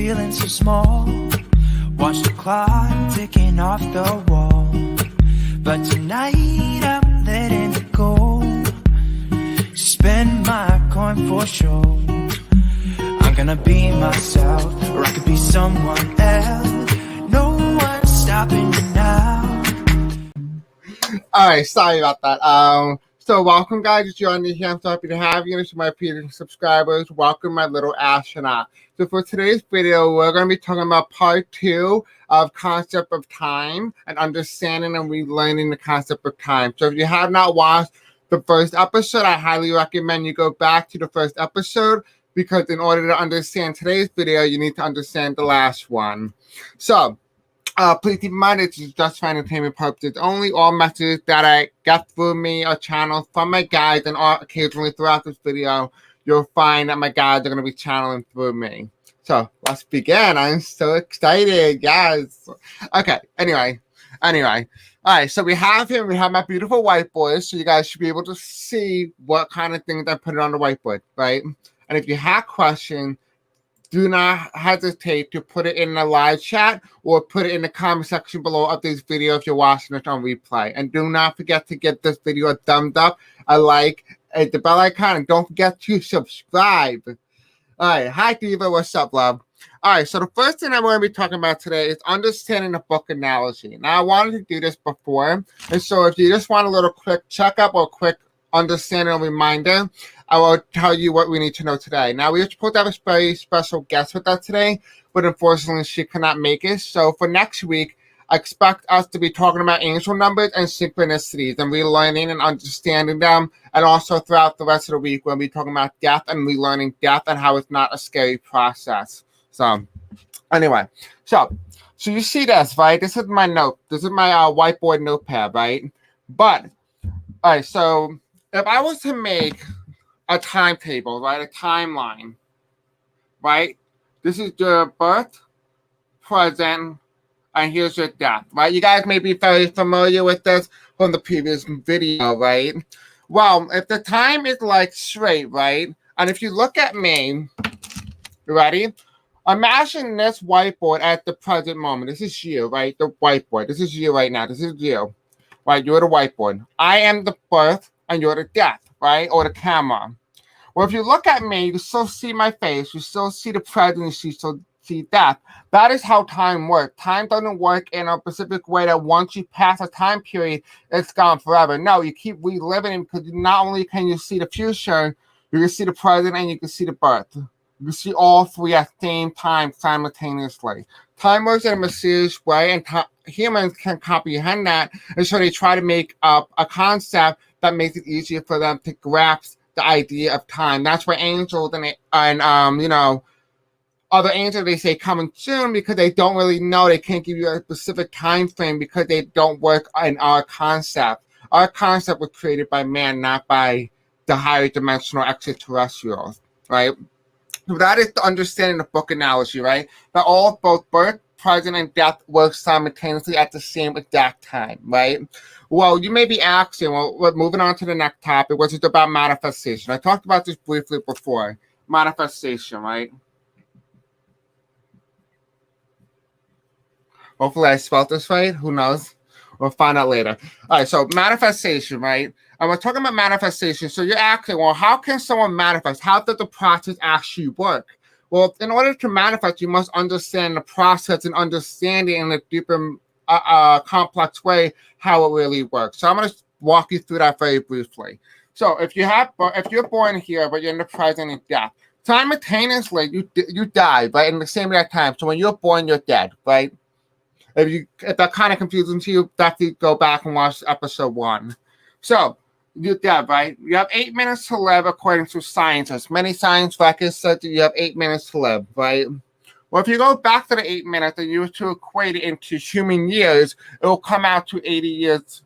feeling so small. Watch the clock ticking off the wall. But tonight I'm letting it go. Spend my coin for sure. I'm gonna be myself, or I could be someone else. No one's stopping me now. Alright, sorry about that. So welcome guys, if you're on here, I'm so happy to have you. And to my previous subscribers, welcome my little astronaut. So for today's video, we're going to be talking about part 2 of concept of time and understanding and relearning the concept of time. So if you have not watched the first episode, I highly recommend you go back to the first episode, because in order to understand today's video, you need to understand the last one. So please keep in mind, it's just for entertainment purposes only. All messages that I get through me are channeled from my guides, and occasionally throughout this video, you'll find that my guides are going to be channeling through me. So let's begin. I'm so excited. Yes. Okay. Anyway. All right. So we have my beautiful whiteboard. So you guys should be able to see what kind of things I put on the whiteboard, right? And if you have questions, do not hesitate to put it in the live chat or put it in the comment section below of this video if you're watching it on replay. And do not forget to give this video a thumbs up, a like, hit the bell icon, and don't forget to subscribe. All right. Hi, Diva. What's up, love? All right. So the first thing I'm going to be talking about today is understanding the book analogy. Now, I wanted to do this before. And so if you just want a little quick checkup or quick understanding or reminder, I will tell you what we need to know today. Now, we were supposed to have a very special guest with us today, but unfortunately, she could not make it. So for next week, I expect us to be talking about angel numbers and synchronicities and relearning and understanding them. And also throughout the rest of the week, we'll be talking about death and relearning death and how it's not a scary process. So anyway, so you see this, right? This is my note. This is my whiteboard notepad, right? But, all right, so if I was to make a timetable, right? A timeline, right? This is your birth, present, and here's your death, right? You guys may be very familiar with this from the previous video, right? Well, if the time is like straight, right? And if you look at me, ready? Imagine this whiteboard at the present moment. This is you, right? The whiteboard. This is you right now. This is you, right? You're the whiteboard. I am the birth, and you're the death, right? Or the camera. Well, if you look at me, you still see my face. You still see the present. You still see death. That is how time works. Time doesn't work in a specific way that once you pass a time period, it's gone forever. No, you keep reliving it, because not only can you see the future, you can see the present and you can see the birth. You can see all three at the same time simultaneously. Time works in a mysterious way, and humans can comprehend that, and so they try to make up a concept that makes it easier for them to grasp the idea of time. That's why angels and you know, other angels, they say coming soon, because they don't really know. They can't give you a specific time frame because they don't work in our concept. Our concept was created by man, not by the higher dimensional extraterrestrials, right? So that is the understanding of book analogy, right? That both birth, present, and death work simultaneously at the same exact time, right? Well, you may be asking, well, we're moving on to the next topic, which is about manifestation. I talked about this briefly before. Manifestation, right? Hopefully I spelled this right. Who knows? We'll find out later. All right, so manifestation, right? And we're talking about manifestation. So you're asking, well, how can someone manifest? How does the process actually work? Well, in order to manifest, you must understand the process and understand it in a deeper, complex way how it really works. So I'm going to walk you through that very briefly. So if you're born here, but you're in the present and death, simultaneously you die, right? In the same exact time. So when you're born, you're dead, right? If that kind of confusing to you, definitely go back and watch episode 1. So you're dead, right? You have 8 minutes to live according to scientists. Many science records said that you have 8 minutes to live, right? Well, if you go back to the 8 minutes and you were to equate it into human years, it will come out to 80 years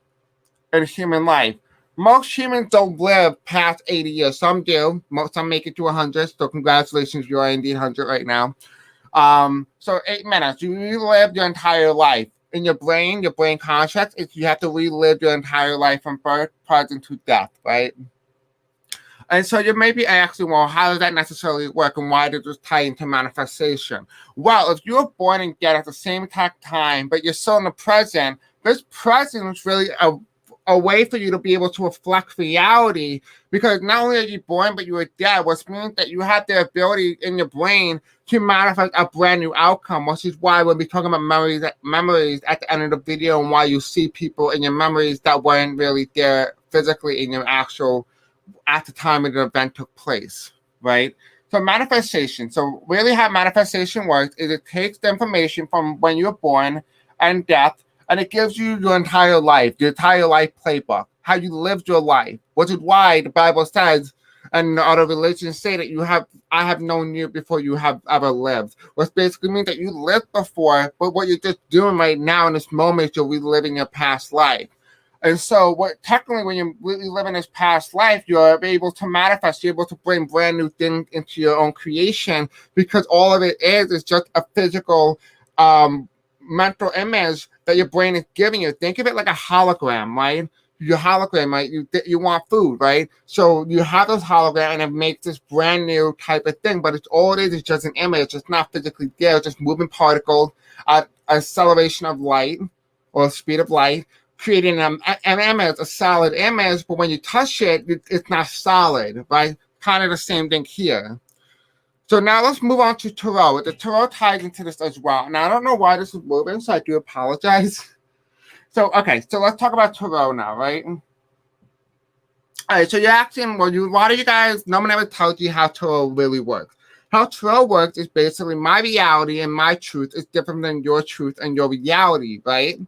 in human life. Most humans don't live past 80 years. Some do. Some make it to 100. So congratulations, you are indeed 100 right now. So 8 minutes. You relive your entire life. In your brain construct, you have to relive your entire life from birth, present to death, right? And so you may be asking, well, how does that necessarily work and why does this tie into manifestation? Well, if you were born and dead at the same exact time, but you're still in the present, this present is really a way for you to be able to reflect reality, because not only are you born, but you are dead, which means that you have the ability in your brain to manifest a brand new outcome, which is why we'll be talking about memories at the end of the video, and why you see people in your memories that weren't really there physically in your actual at the time of the event took place, right? So manifestation. So really how manifestation works is it takes the information from when you were born and death, and it gives you your entire life playbook, how you lived your life, which is why the Bible says, and other religions say that I have known you before you have ever lived, which basically means that you lived before, but what you're just doing right now in this moment, you're reliving your past life. And so technically when you really live in this past life, you're able to manifest, you're able to bring brand new things into your own creation, because all of it is just a physical mental image that your brain is giving you. Think of it like a hologram, right? Your hologram, right? You want food, right? So you have this hologram and it makes this brand new type of thing, but it's all it is just an image. It's not physically there, it's just moving particles at acceleration of light or speed of light, creating an image, a solid image, but when you touch it, it's not solid, right? Kind of the same thing here. So now let's move on to tarot. The tarot ties into this as well. Now, I don't know why this is moving, so I do apologize. So, okay, so let's talk about tarot now, right? All right, so you're asking, well, why do you guys, no one ever tells you how tarot really works. How tarot works is basically my reality and my truth is different than your truth and your reality, right?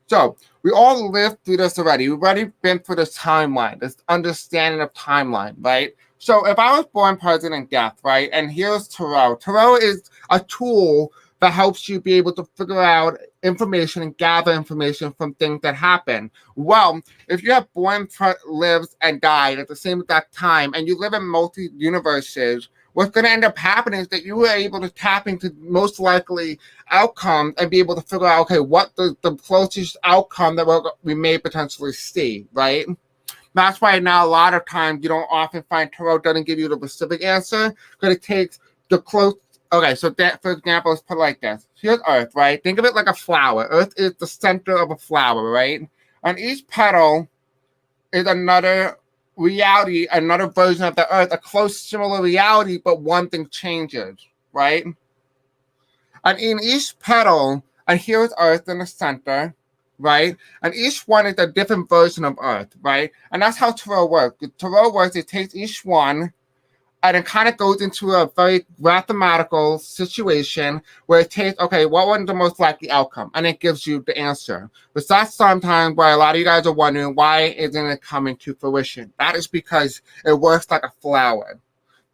So we all lived through this already. We've already been through this timeline, this understanding of timeline, right? So if I was born, present, and death, right? And here's tarot. Tarot is a tool that helps you be able to figure out information and gather information from things that happen. Well, if you have born, lived, and died at the same exact time, and you live in multi-universes, what's going to end up happening is that you were able to tap into most likely outcome and be able to figure out, okay, what the closest outcome that we may potentially see, right? That's why now a lot of times you don't often find tarot doesn't give you the specific answer, because it takes the close. Okay, so that, for example, let's put it like this. Here's Earth, right? Think of it like a flower. Earth is the center of a flower, right? And each petal is another reality, another version of the Earth, a close, similar reality, but one thing changes, right? And in each petal, and here's Earth in the center, right? And each one is a different version of Earth, right? And that's how tarot works. The tarot works, it takes each one, and it kind of goes into a very mathematical situation where it takes, okay, what was the most likely outcome? And it gives you the answer. But that's sometimes why a lot of you guys are wondering, why isn't it coming to fruition? That is because it works like a flower.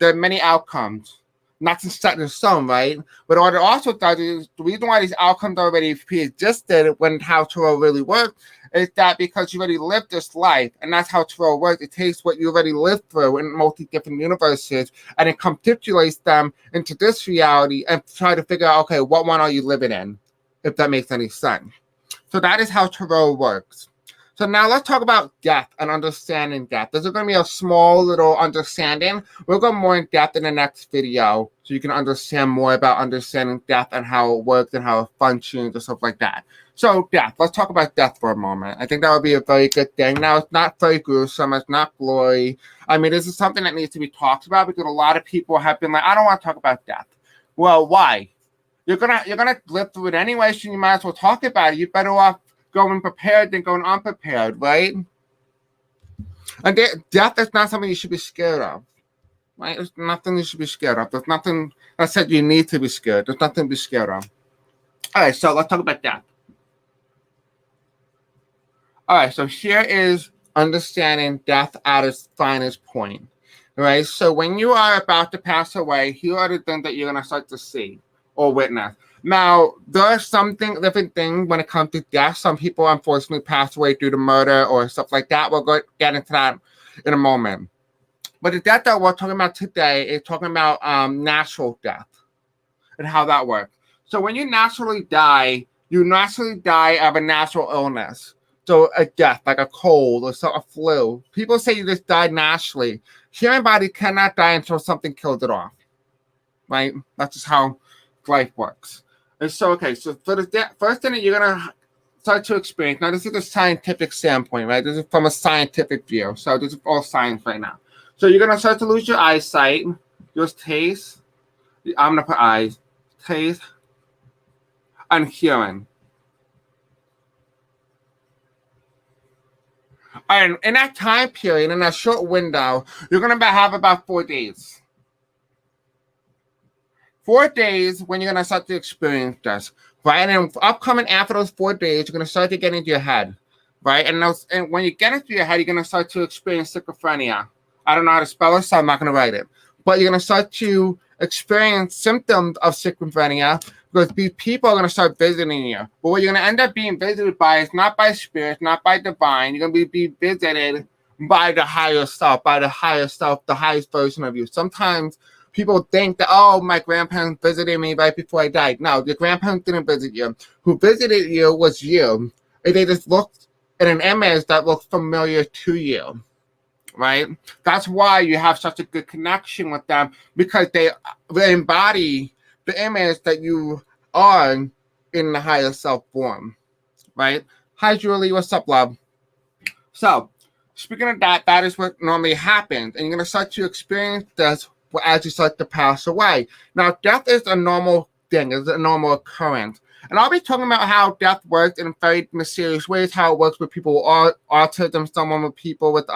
There are many outcomes. Nothing set in stone, right? But what it also does is, the reason why these outcomes already pre-existed when how tarot really works is that because you already lived this life, and that's how tarot works. It takes what you already lived through in multi-different universes, and it capitulates them into this reality and try to figure out, okay, what one are you living in, if that makes any sense. So that is how tarot works. So now let's talk about death and understanding death. This is going to be a small little understanding. We'll go more in depth in the next video so you can understand more about understanding death and how it works and how it functions and stuff like that. So death, let's talk about death for a moment. I think that would be a very good thing. Now, it's not very gruesome. It's not glory. I mean, this is something that needs to be talked about, because a lot of people have been like, I don't want to talk about death. Well, why? You're gonna live through it anyway, so you might as well talk about it. You're better off going prepared than going unprepared, right? And death is not something you should be scared of, right? There's nothing you should be scared of. There's nothing that said you need to be scared. There's nothing to be scared of. All right, so let's talk about death. All right, so here is understanding death at its finest point, right? So when you are about to pass away, here are the things that you're going to start to see or witness. Now, there are different things when it comes to death. Some people, unfortunately, pass away due to murder or stuff like that. We'll get into that in a moment. But the death that we're talking about today is talking about natural death and how that works. So when you naturally die of a natural illness. So a death, like a cold or a flu. People say you just died naturally. Human body cannot die until something kills it off, right? That's just how life works. And so, okay, so for the first thing that you're gonna start to experience, now this is a scientific standpoint, right? This is from a scientific view. So this is all science right now. So you're gonna start to lose your eyesight, your taste. I'm gonna put eyes, taste, and hearing. And in that time period, in that short window, you're going to have about 4 days. 4 days when you're going to start to experience this, right? And upcoming after those 4 days, you're going to start to get into your head, right? And when you get into your head, you're going to start to experience schizophrenia. I don't know how to spell it, so I'm not going to write it. But you're going to start to experience symptoms of schizophrenia because people are going to start visiting you. But what you're going to end up being visited by is not by spirits, not by divine. You're going to be visited by the higher self, the highest version of you. Sometimes people think that, oh, my grandparents visited me right before I died. No, your grandparents didn't visit you. Who visited you was you. And they just looked at an image that looked familiar to you. Right? That's why you have such a good connection with them, because they embody the image that you are in the higher self form. Right? Hi, Julie. What's up, love? So, speaking of that, that is what normally happens. And you're going to start to experience this as you start to pass away. Now, death is a normal thing. It's a normal occurrence. And I'll be talking about how death works in very mysterious ways, how it works with people with autism, someone with people with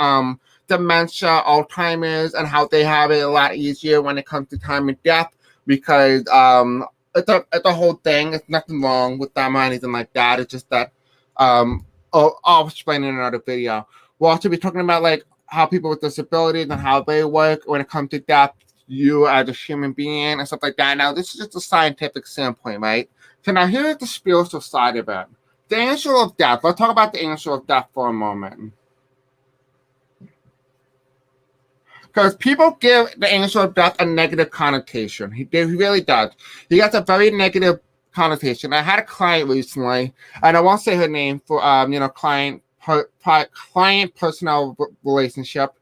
dementia, Alzheimer's, and how they have it a lot easier when it comes to time of death, because it's a whole thing. It's nothing wrong with them or anything like that. It's just that I'll explain in another video. We'll also be talking about like how people with disabilities and how they work when it comes to death, you as a human being and stuff like that. Now, this is just a scientific standpoint, right? So now here's the spiritual side of it. The angel of death. Let's talk about the angel of death for a moment. Because people give the angel of death a negative connotation. He really does. He gets a very negative connotation. I had a client recently, and I won't say her name for client personnel relationship.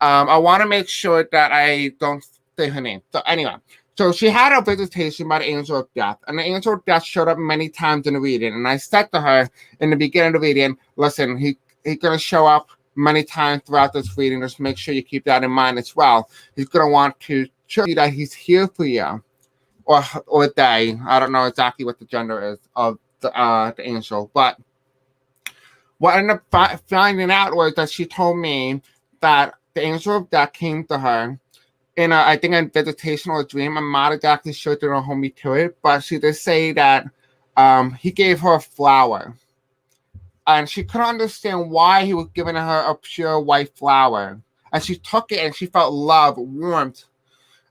I want to make sure that I don't say her name. So anyway, so she had a visitation by the angel of death, and the angel of death showed up many times in the reading. And I said to her in the beginning of the reading, listen, he's going to show up many times throughout this reading. Just make sure you keep that in mind as well. He's going to want to show you that he's here for you, or they. I don't know exactly what the gender is of the angel, but what I ended up finding out was that she told me that the angel of death came to her in I think a visitation or a dream. I'm not exactly sure, they don't hold me to it, but she did say that he gave her a flower. And she couldn't understand why he was giving her a pure white flower. And she took it and she felt love, warmth.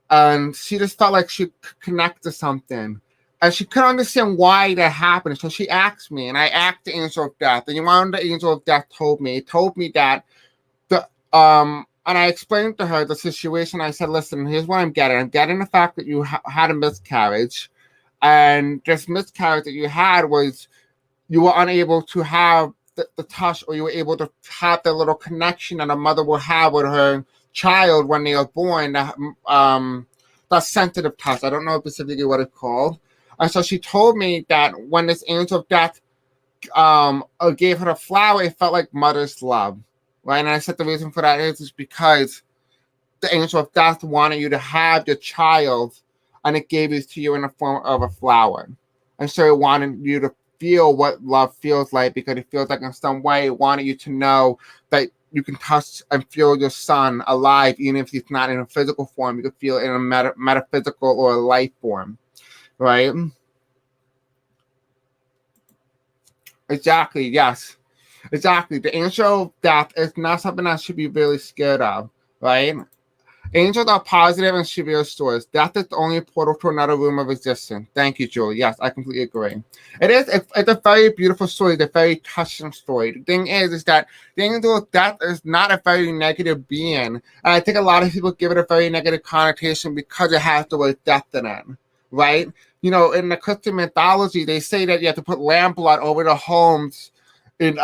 And she just felt like she could connect to something. And she couldn't understand why that happened. So she asked me, and I asked the angel of death. And one of the angel of death told me that and I explained to her the situation. I said, listen, here's what I'm getting. I'm getting the fact that you had a miscarriage. And this miscarriage that you had was you were unable to have the touch, or you were able to have the little connection that a mother will have with her child when they are born. That sensitive touch. I don't know specifically what it's called. And so she told me that when this angel of death gave her the flower, it felt like mother's love. Right? And I said the reason for that is because the angel of death wanted you to have your child, and it gave it to you in the form of a flower. And so it wanted you to feel what love feels like, because it feels like in some way it wanted you to know that you can touch and feel your son alive, even if he's not in a physical form. You can feel it in a metaphysical or a life form, right? Exactly, yes. Exactly. The angel of death is not something that should be really scared of, right? Angels are positive and severe stories. Death is the only portal to another room of existence. Thank you, Julie. Yes, I completely agree. It's a very beautiful story. It's a very touching story. The thing is that the angel of death is not a very negative being. And I think a lot of people give it a very negative connotation because it has the word death in it, right? You know, in the Christian mythology, they say that you have to put lamb blood over the homes in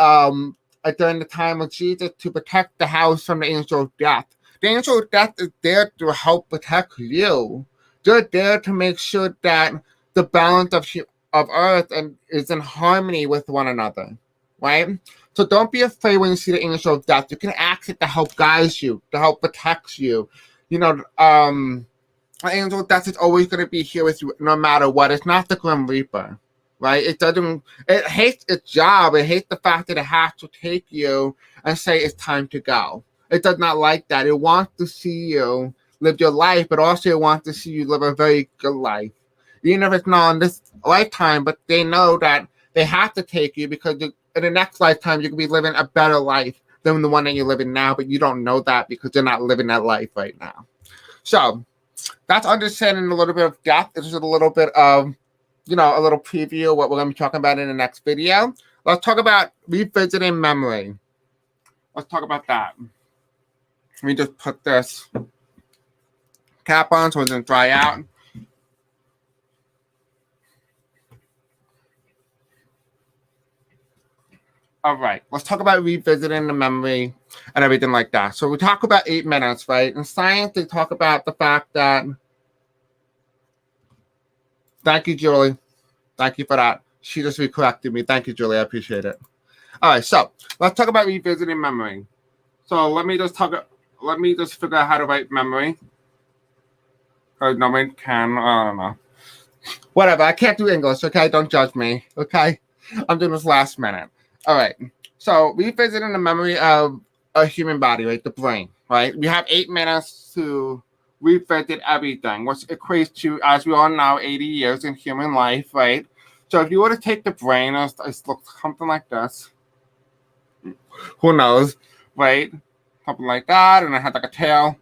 during the time of Jesus to protect the house from the angel of death. The angel of death is there to help protect you. They're there to make sure that the balance of earth and is in harmony with one another, right? So don't be afraid when you see the angel of death. You can ask it to help guide you, to help protect you. An angel of death is always going to be here with you no matter what. It's not the Grim Reaper, right? It hates its job. It hates the fact that it has to take you and say it's time to go. It does not like that. It wants to see you live your life, but also it wants to see you live a very good life. Even if it's not in this lifetime, but they know that they have to take you because in the next lifetime, you can be living a better life than the one that you're living now, but you don't know that because you're not living that life right now. So that's understanding a little bit of death. This is a little bit of, a little preview of what we're going to be talking about in the next video. Let's talk about revisiting memory. Let's talk about that. Let me just put this cap on so it doesn't dry out. All right, let's talk about revisiting the memory and everything like that. So we talk about 8 minutes, right? In science, they talk about the fact that, thank you, Julie. Thank you for that. She just corrected me. Thank you, Julie. I appreciate it. All right, so let's talk about revisiting memory. So let me just figure out how to write memory. Because no one can, I don't know. Whatever, I can't do English, okay? Don't judge me, okay? I'm doing this last minute. All right, so revisiting the memory of a human body, right? The brain, right? We have 8 minutes to revisit everything, which equates to, as we all know, 80 years in human life, right? So if you were to take the brain, it looks something like this. Who knows, right? Something like that, and it had like a tail.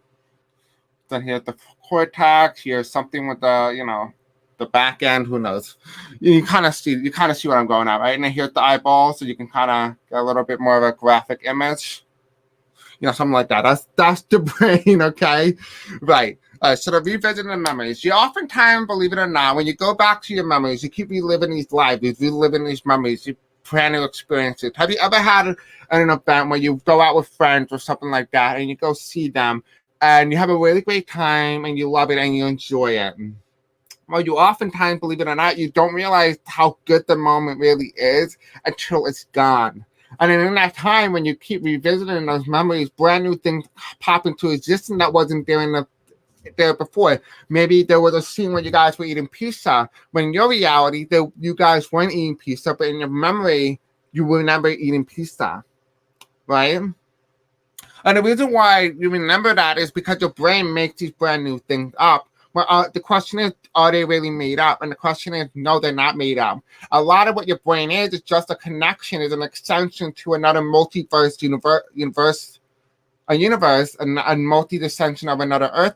Then here's the cortex. Here's something with the, the back end. Who knows? You kind of see what I'm going at, right? And then here's the eyeball, so you can kind of get a little bit more of a graphic image. Something like that. That's the brain, okay? Right. So the revisiting the memories. You oftentimes, believe it or not, when you go back to your memories, you keep reliving these lives, you reliving these memories, you plan new experiences. Have you ever had an event where you go out with friends or something like that, and you go see them, and you have a really great time, and you love it, and you enjoy it? Well, you oftentimes, believe it or not, you don't realize how good the moment really is until it's gone. And then in that time, when you keep revisiting those memories, brand new things pop into existence that wasn't there before. Maybe there was a scene where you guys were eating pizza, when in your reality, you guys weren't eating pizza, but in your memory, you remember eating pizza, right? And the reason why you remember that is because your brain makes these brand new things up. Well, the question is, are they really made up? And the question is, no, they're not made up. A lot of what your brain is just a connection, is an extension to another multiverse universe, a multi-dissension of another Earth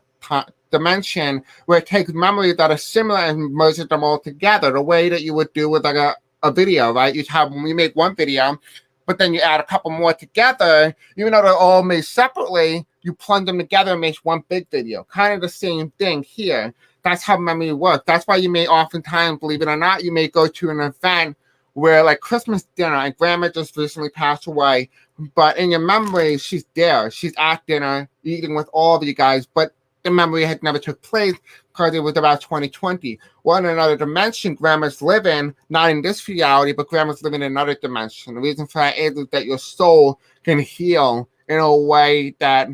dimension, where it takes memories that are similar and merges them all together, the way that you would do with like a video, right? You make one video, but then you add a couple more together, even though they're all made separately, you plunge them together and make one big video. Kind of the same thing here. That's how memory works. That's why you may oftentimes, believe it or not, you may go to an event where, like Christmas dinner, and grandma just recently passed away, but in your memory, she's there. She's at dinner, eating with all of you guys, but the memory had never took place because it was about 2020. Well, in another dimension, grandma's living, not in this reality, but grandma's living in another dimension. The reason for that is that your soul can heal in a way that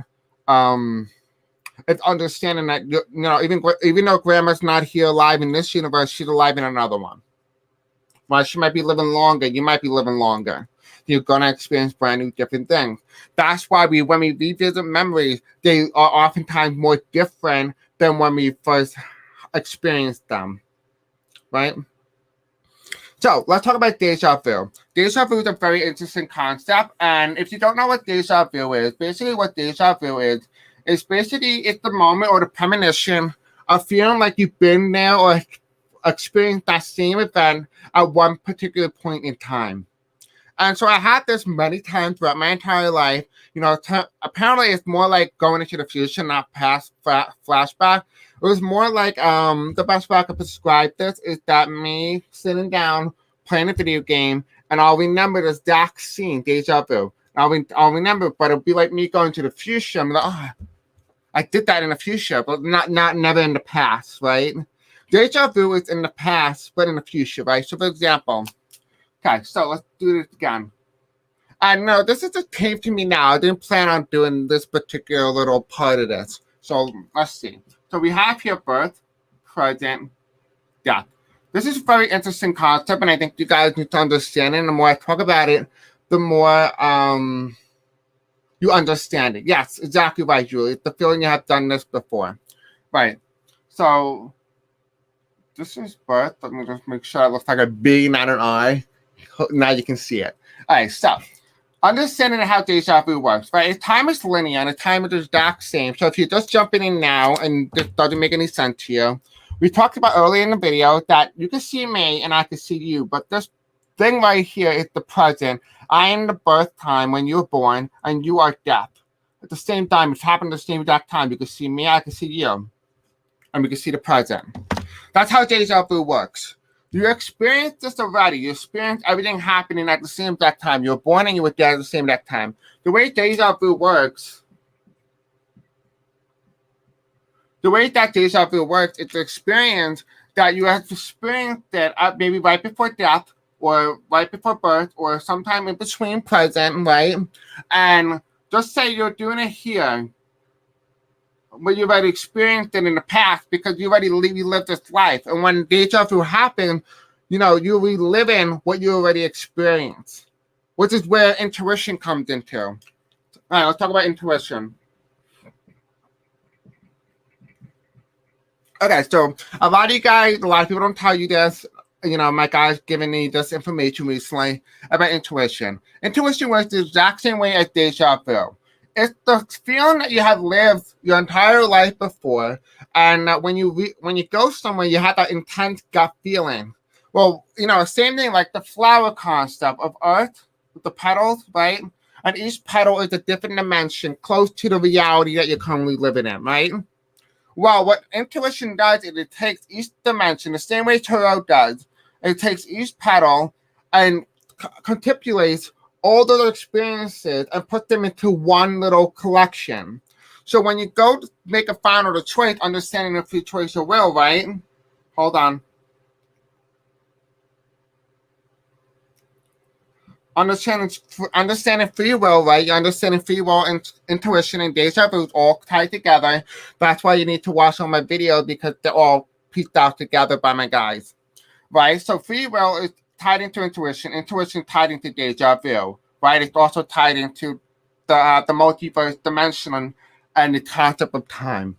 it's understanding that, even though grandma's not here alive in this universe, she's alive in another one. Well, she might be living longer. You might be living longer. You're going to experience brand new different things. That's why when we revisit memories, they are oftentimes more different than when we first experienced them, right? So let's talk about deja vu. Deja vu is a very interesting concept. And if you don't know what deja vu is, basically what deja vu is basically it's the moment or the premonition of feeling like you've been there or experienced that same event at one particular point in time. And so I had this many times throughout my entire life. Apparently it's more like going into the future, not past flashback. It was more like the best way I could describe this is that me sitting down, playing a video game, and I'll remember this exact scene, deja vu. I'll remember, but it'll be like me going to the future. I'm like, oh, I did that in the future, but never in the past, right? Deja vu is in the past, but in the future, right? So, for example, okay, so let's do this again. I know this is just came to me now. I didn't plan on doing this particular little part of this. So let's see. So we have here birth, present, death. This is a very interesting concept, and I think you guys need to understand it. And the more I talk about it, the more you understand it. Yes, exactly right, Julie. It's the feeling you have done this before. Right. So this is birth. Let me just make sure it looks like a B, not an I. Now you can see it. All right, so understanding how deja vu works, right? If time is linear and time is the exact same. So if you're just jumping in now and this doesn't make any sense to you, we talked about earlier in the video that you can see me and I can see you, but this thing right here is the present. I am the birth time when you were born, and you are death. At the same time, it's happened at the same exact time. You can see me, I can see you, and we can see the present. That's how deja vu works. You experienced this already. You experienced everything happening at the same exact time. You were born and you were dead at the same exact time. The way deja vu works, it's an experience that you have experienced it maybe right before death or right before birth or sometime in between present, right? And just say you're doing it here, but you already experienced it in the past because you already lived this life. And when deja vu happens, you're reliving what you already experienced, which is where intuition comes into. All right, let's talk about intuition. Okay, so a lot of people don't tell you this. My guy's giving me this information recently about intuition. Intuition works the exact same way as deja vu. It's the feeling that you have lived your entire life before, and when you go somewhere, you have that intense gut feeling. Well, same thing like the flower concept of earth with the petals, right? And each petal is a different dimension close to the reality that you're currently living in, right? Well, what intuition does is it takes each dimension, the same way tarot does. It takes each petal and contemplates all those experiences and put them into one little collection. So when you go to make a final choice, understanding the free choice of will, right? Hold on. Understanding free will, right? You're understanding free will and intuition and deja vu all tied together. That's why you need to watch all my videos because they're all pieced out together by my guys, right? So free will is tied into intuition. Intuition tied into deja vu, right? It's also tied into the multiverse dimension and the concept of time,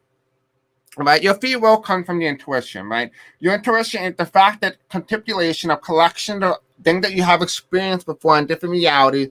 right? Your free will comes from your intuition, right? Your intuition is the fact that contemplation of collection of things that you have experienced before in different realities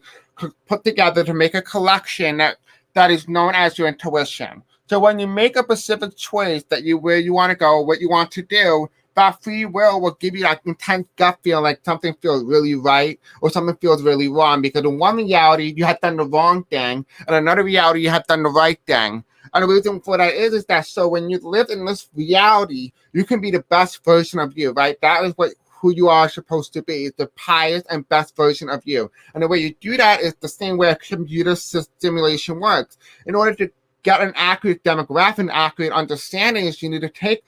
put together to make a collection that is known as your intuition. So when you make a specific choice where you want to go, what you want to do, that free will give you that intense gut feeling like something feels really right or something feels really wrong, because in one reality you have done the wrong thing, and another reality you have done the right thing. And the reason for that is that so when you live in this reality, you can be the best version of you, right? That is who you are supposed to be, is the highest and best version of you. And the way you do that is the same way a computer simulation works. In order to get an accurate demographic and accurate understanding, is you need to take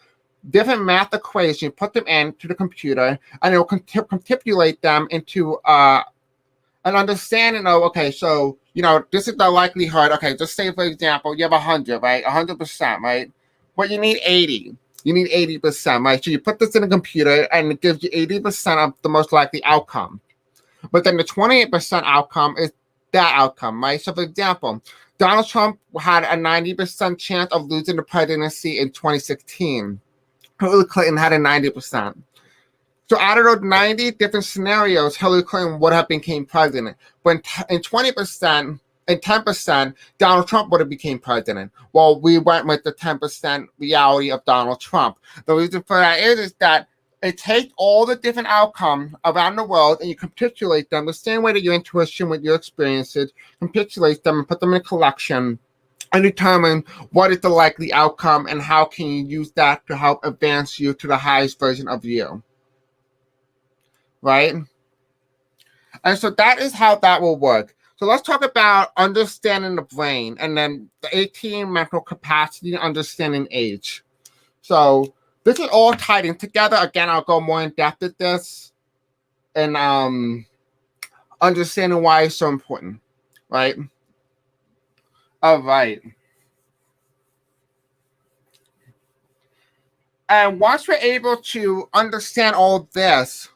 different math equations, put them into the computer, and it will contemplate them into an understanding of, okay, so, this is the likelihood. Okay, just say, for example, you have 100, right? 100%, right? But you need 80. You need 80%, right? So you put this in a computer, and it gives you 80% of the most likely outcome. But then the 28% outcome is that outcome, right? So, for example, Donald Trump had a 90% chance of losing the presidency in 2016. Hillary Clinton had a 90%. So out of those 90 different scenarios, Hillary Clinton would have become president. But in 20% and 10%, Donald Trump would have become president. Well, we went with the 10% reality of Donald Trump. The reason for that is that it takes all the different outcomes around the world and you capitulate them the same way that your intuition with your experiences capitulates them and put them in a collection and determine what is the likely outcome and how can you use that to help advance you to the highest version of you. Right? And so that is how that will work. So let's talk about understanding the brain and then the 18 mental capacity and understanding age. So this is all tied in together. Again, I'll go more in depth at this and understanding why it's so important, right? All right. And once we're able to understand all of this,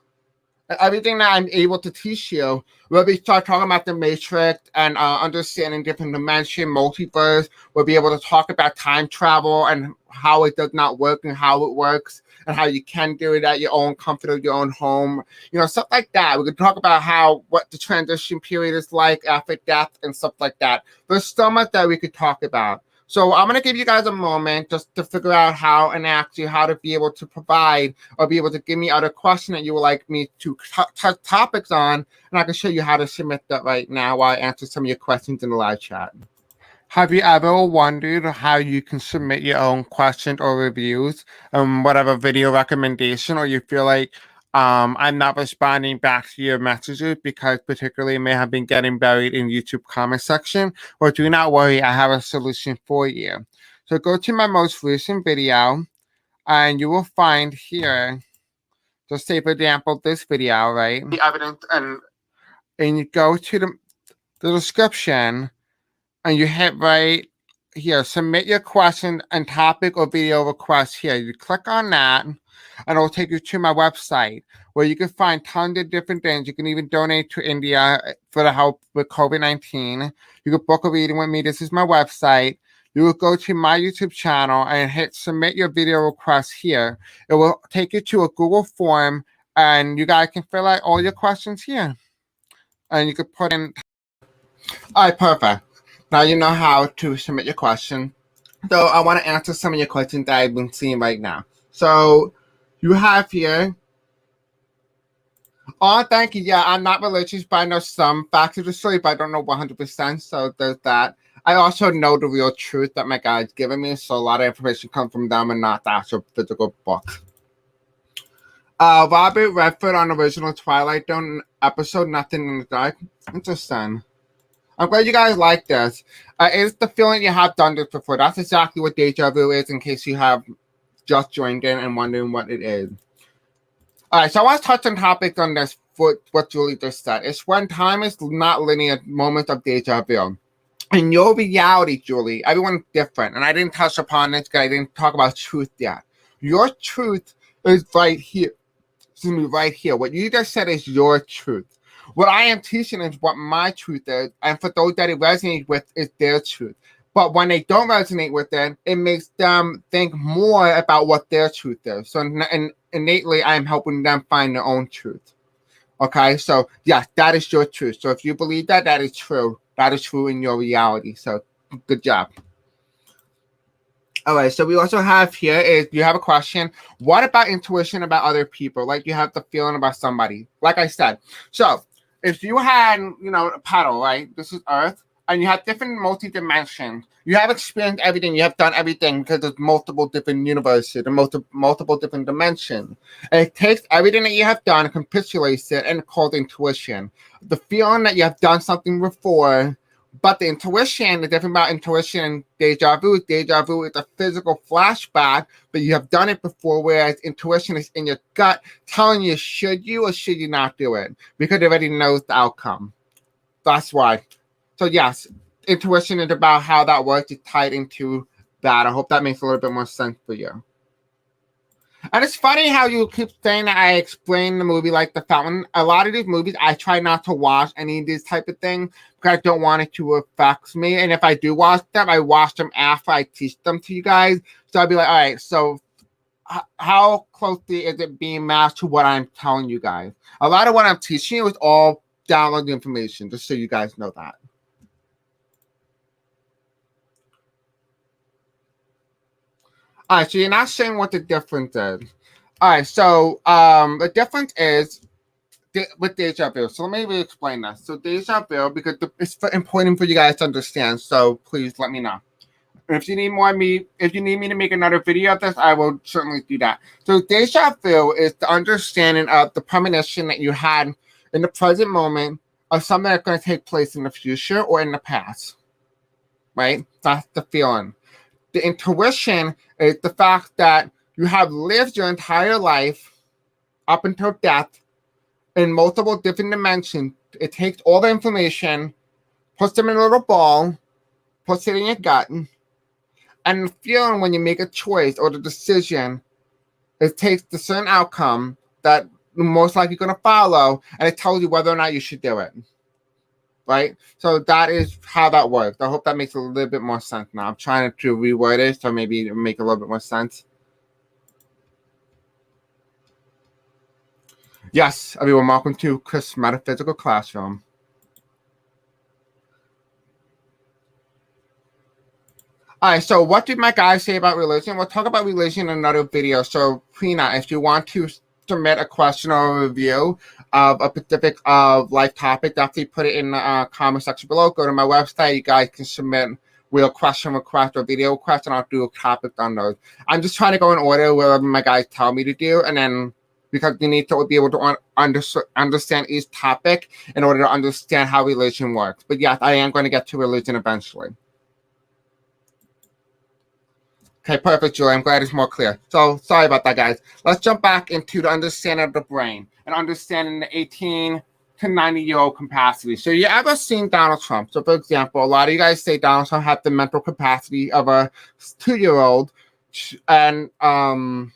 everything that I'm able to teach you, we'll be start talking about the matrix and understanding different dimension, multiverse. We'll be able to talk about time travel and how it does not work and how it works and how you can do it at your own comfort of your own home. You know, stuff like that. We could talk about what the transition period is like after death and stuff like that. There's so much that we could talk about. So I'm going to give you guys a moment just to figure out how to be able to provide or be able to give me other questions that you would like me to touch topics on, and I can show you how to submit that right now while I answer some of your questions in the live chat. Have you ever wondered how you can submit your own questions or reviews, whatever video recommendation, or you feel like I'm not responding back to your messages because particularly it may have been getting buried in YouTube comment section? Well, do not worry, I have a solution for you. So go to my most recent video and you will find here, just say for example, this video, right? The evidence and you go to the description and you hit right here, submit your question and topic or video request here. You click on that and it'll take you to my website where you can find tons of different things. You can even donate to India for the help with COVID-19. You can book a reading with me. This is my website. You will go to my YouTube channel and hit submit your video request here. It will take you to a Google form and you guys can fill out all your questions here. And you can put in. All right, perfect. Now you know how to submit your question. So I want to answer some of your questions that I've been seeing right now. So you have here. Oh, thank you. Yeah, I'm not religious, but I know some facts of the story, but I don't know 100%. So there's that. I also know the real truth that my guide's given me. So a lot of information comes from them and not the actual physical book. Robert Redford on original Twilight Zone episode, Nothing in the Dark. Interesting. I'm glad you guys like this. It's the feeling you have done this before. That's exactly what deja vu is, in case you have just joined in and wondering what it is. All right, so I want to touch on topics on this, what Julie just said. It's when time is not linear, moments of deja vu. In your reality, Julie, everyone's different. And I didn't touch upon this because I didn't talk about truth yet. Your truth is right here. Excuse me, right here. What you just said is your truth. What I am teaching is what my truth is, and for those that it resonates with, is their truth. But when they don't resonate with it, it makes them think more about what their truth is. So innately, I'm helping them find their own truth. Okay, so yes, that is your truth. So if you believe that, that is true. That is true in your reality. So good job. All right, so we also have here is you have a question. What about intuition about other people? Like you have the feeling about somebody. Like I said. So if you had, a paddle, right? This is Earth. And you have different multi-dimensions. You have experienced everything. You have done everything because there's multiple different universes and multiple different dimensions. And it takes everything that you have done and capitulates it and called intuition. The feeling that you have done something before, but the intuition, the difference about intuition and deja vu is a physical flashback, but you have done it before, whereas intuition is in your gut telling you should you or should you not do it because it already knows the outcome. That's why. So yes, intuition is about how that works. It's tied into that. I hope that makes a little bit more sense for you. And it's funny how you keep saying that I explain the movie like The Fountain. A lot of these movies, I try not to watch any of these type of things because I don't want it to affect me. And if I do watch them, I watch them after I teach them to you guys. So I'll be like, all right, so how closely is it being matched to what I'm telling you guys? A lot of what I'm teaching you is all download the information, just so you guys know that. All right, so you're not saying what the difference is. All right, so the difference is with deja vu. So let me re-explain that. So deja vu, because it's important for you guys to understand. So please let me know. And if you need me to make another video of this, I will certainly do that. So deja vu is the understanding of the premonition that you had in the present moment of something that's going to take place in the future or in the past, right? That's the feeling. The intuition is the fact that you have lived your entire life up until death in multiple different dimensions. It takes all the information, puts them in a little ball, puts it in your gut, and the feeling when you make a choice or the decision, it takes the certain outcome that you're most likely going to follow, and it tells you whether or not you should do it. Right? So that is how that works. I hope that makes a little bit more sense now. I'm trying to reword it so maybe it'll make a little bit more sense. Yes, everyone, welcome to Chris' Metaphysical Classroom. All right, so what did my guys say about religion? We'll talk about religion in another video. So, Prina, if you want to submit a question or a review of a specific life topic, definitely put it in the comment section below. Go to my website. You guys can submit real question request or video request, and I'll do a topic on those. I'm just trying to go in order wherever my guys tell me to do, and then because you need to be able to understand each topic in order to understand how religion works. But yes, I am going to get to religion eventually. Okay, perfect, Julie. I'm glad it's more clear. So, sorry about that, guys. Let's jump back into the understanding of the brain and understanding the 18 to 90-year-old capacity. So, you ever seen Donald Trump? So, for example, a lot of you guys say Donald Trump had the mental capacity of a 2-year-old, and I'm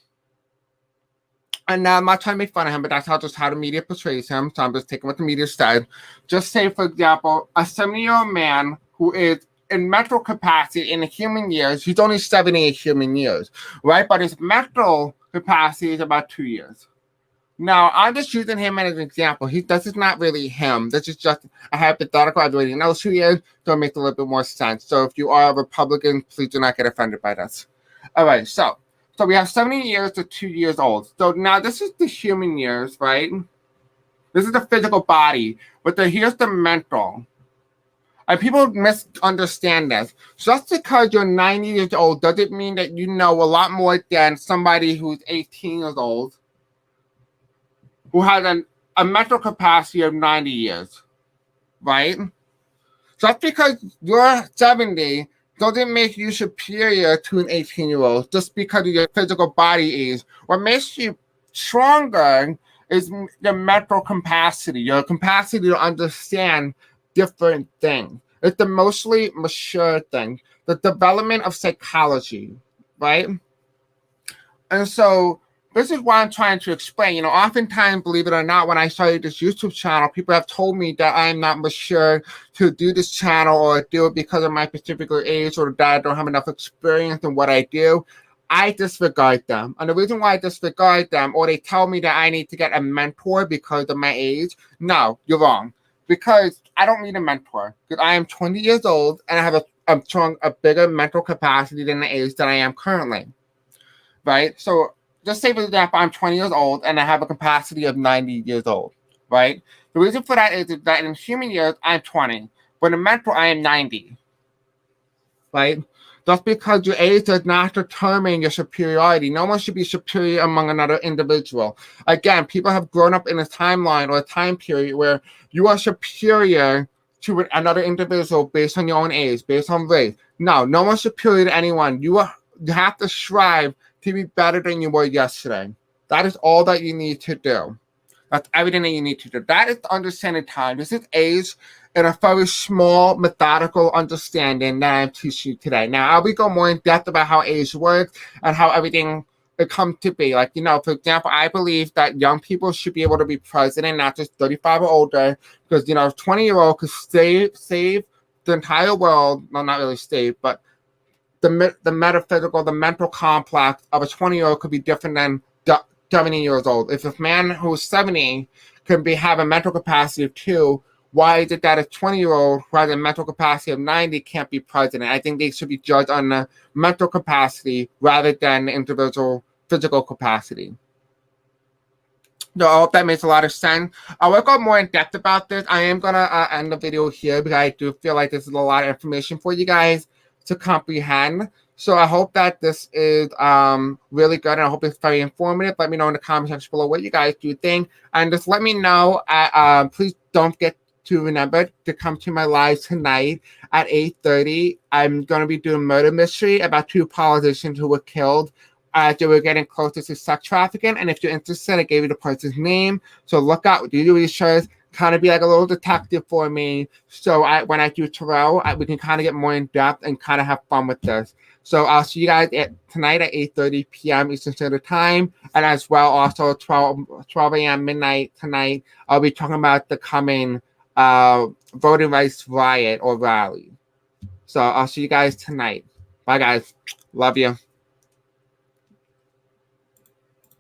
not trying to make fun of him, but that's just how the media portrays him. So, I'm just taking what the media said. Just say, for example, a 70-year-old man who is in mental capacity in human years, he's only 78 human years, right? But his mental capacity is about 2 years. Now, I'm just using him as an example. This is not really him. This is just a hypothetical. I already know 2 years, so it makes a little bit more sense. So if you are a Republican, please do not get offended by this. All right, so we have 70 years to 2 years old. So now this is the human years, right? This is the physical body, but here's the mental. And people misunderstand this. Just because you're 90 years old doesn't mean that you know a lot more than somebody who's 18 years old who has a mental capacity of 90 years, right? Just because you're 70 doesn't make you superior to an 18-year-old just because of your physical body age. What makes you stronger is your mental capacity, your capacity to understand different thing. It's the mostly mature thing, the development of psychology, right? And so this is what I'm trying to explain. Oftentimes, believe it or not, when I started this YouTube channel, people have told me that I'm not mature to do this channel or do it because of my particular age or that I don't have enough experience in what I do. I disregard them. And the reason why I disregard them, or they tell me that I need to get a mentor because of my age, no, you're wrong. Because I don't need a mentor. Because I am 20 years old and I have a bigger mental capacity than the age that I am currently. Right? So just say, for example, I'm 20 years old and I have a capacity of 90 years old. Right? The reason for that is that in human years, I'm 20. But in mental, I am 90. Right? Just because your age does not determine your superiority. No one should be superior among another individual. Again, people have grown up in a timeline or a time period where you are superior to another individual based on your own age, based on race. No one's superior to anyone. You have to strive to be better than you were yesterday. That is all that you need to do. That's everything that you need to do. That is the understanding time. This is age in a very small, methodical understanding that I'm teaching you today. Now, I'll be going more in depth about how age works and how everything it comes to be. Like, for example, I believe that young people should be able to be president, not just 35 or older, because, 20-year-old could save the entire world. Well, not really save, but the metaphysical, the mental complex of a 20-year-old could be different than 70 years old. If a man who's 70 can have a mental capacity of 2, why is it that a 20-year-old who has a mental capacity of 90 can't be president? I think they should be judged on the mental capacity rather than the individual physical capacity. So I hope that makes a lot of sense. I will go more in depth about this. I am going to end the video here because I do feel like this is a lot of information for you guys to comprehend. So I hope that this is really good, and I hope it's very informative. Let me know in the comment section below what you guys do think, and just let me know. Please don't to remember to come to my live tonight at 8:30. I'm going to be doing murder mystery about 2 politicians who were killed as they were getting closer to sex trafficking. And if you're interested, I gave you the person's name. So look out, do your research, kind of be like a little detective for me. So when I do Terrell, we can kind of get more in depth and kind of have fun with this. So I'll see you guys tonight at 8:30 p.m. Eastern Standard Time. And as well, also 12 a.m. midnight tonight, I'll be talking about the coming voting rights riot or rally. So I'll see you guys tonight. Bye, guys. Love you.